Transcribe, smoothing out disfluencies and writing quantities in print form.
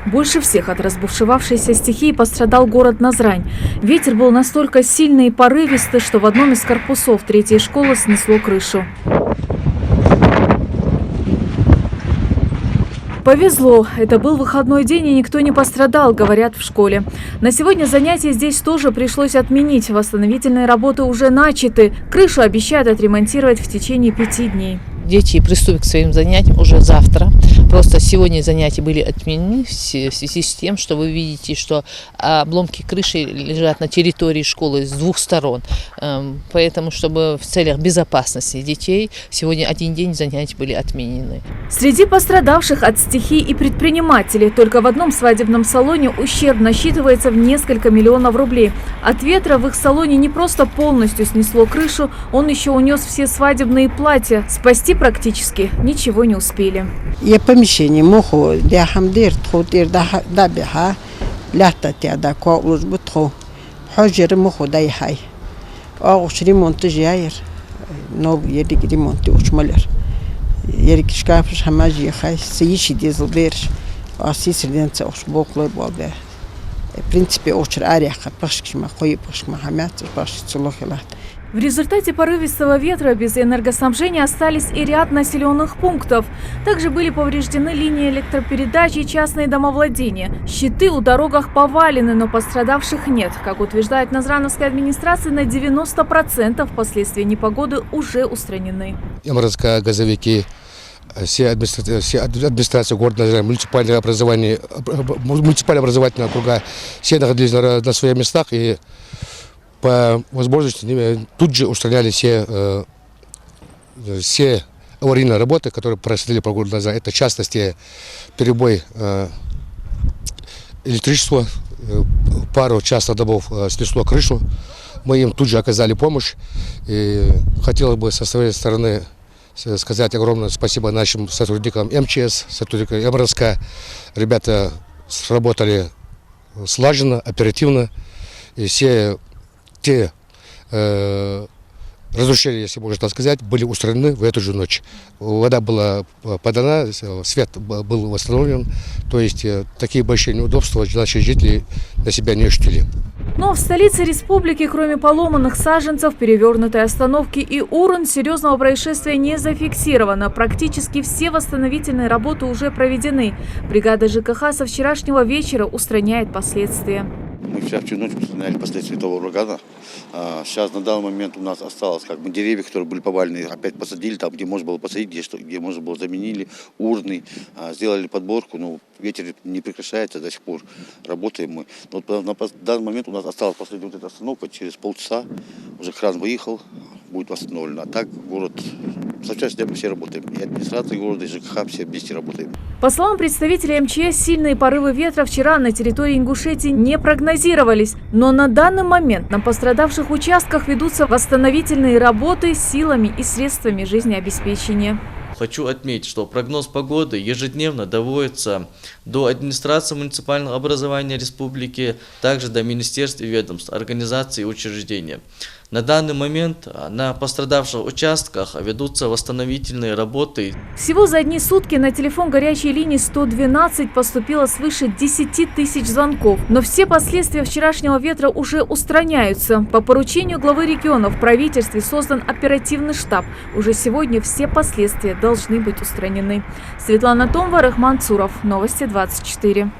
Больше всех от разбушевавшейся стихии пострадал город Назрань. Ветер был настолько сильный и порывистый, что в одном из корпусов третьей школы снесло крышу. Повезло. Это был выходной день, и никто не пострадал, говорят в школе. На сегодня занятия здесь тоже пришлось отменить. Восстановительные работы уже начаты. Крышу обещают отремонтировать в течение 5 дней. Дети приступят к своим занятиям уже завтра. Просто сегодня занятия были отменены в связи с тем, что вы видите, что обломки крыши лежат на территории школы с 2 сторон. Поэтому, чтобы в целях безопасности детей, сегодня 1 день занятий были отменены. Среди пострадавших от стихии и предпринимателей. Только в одном свадебном салоне ущерб насчитывается в несколько миллионов рублей. От ветра в их салоне не просто полностью снесло крышу, он еще унес все свадебные платья. Спасти практически ничего не успели. Я помещение муху для хамдир тхутир да биха лята тяда ко узбутху хожер муху дай хай ауш ремонт жайр но едик ремонт учмалер едик шкафш хамажи хай сииши дизелберш асисрденца уш боклой болбе в принципе учр ариха пашкшма хой пашкма хамят пашцулохилат. В результате порывистого ветра без энергоснабжения остались и ряд населенных пунктов. Также были повреждены линии электропередач и частные домовладения. Щиты у дорогах повалены, но пострадавших нет. Как утверждает Назрановская администрация, на 90% последствия непогоды уже устранены. МРСК, газовики, все администрации города Назрань, муниципальное образовательное округа, все находились на своих местах и по возможности тут же устраняли все аварийные работы, которые происходили по городу Назрань. Это в частности перебой электричества, пару частных домов снесло крышу. Мы им тут же оказали помощь. И хотелось бы со своей стороны сказать огромное спасибо нашим сотрудникам МЧС, сотрудникам МРСК. Ребята сработали слаженно, оперативно. И все те разрушения, если можно так сказать, были устранены в эту же ночь. Вода была подана, свет был восстановлен. То есть такие большие неудобства наши жители на себя не ощутили. Но в столице республики, кроме поломанных саженцев, перевернутой остановки и урн, серьезного происшествия не зафиксировано. Практически все восстановительные работы уже проведены. Бригада ЖКХ со вчерашнего вечера устраняет последствия. Мы вчера всю ночь устраняли последствия этого урагана. Сейчас на данный момент у нас осталось деревья, которые были повалены, опять посадили там, где можно было посадить, где можно было заменили, урны, сделали подборку. Но ветер не прекращается до сих пор, работаем мы. Но на данный момент у нас осталась последняя вот эта остановка, через полчаса уже кран выехал, будет восстановлен. А так город, со вчерашнего дня все работаем. И администрация города, и ЖКХ, все вместе работаем. По словам представителей МЧС, сильные порывы ветра вчера на территории Ингушетии не прогнозировались. Но на данный момент на пострадавших участках ведутся восстановительные работы силами и средствами жизнеобеспечения. Хочу отметить, что прогноз погоды ежедневно доводится до администрации муниципального образования республики, также до министерств и ведомств, организаций и учреждений. На данный момент на пострадавших участках ведутся восстановительные работы. Всего за одни сутки на телефон горячей линии 112 поступило свыше 10 тысяч звонков. Но все последствия вчерашнего ветра уже устраняются. По поручению главы региона в правительстве создан оперативный штаб. Уже сегодня все последствия должны быть устранены. Светлана Томова, Рахман Цуров. Новости 24.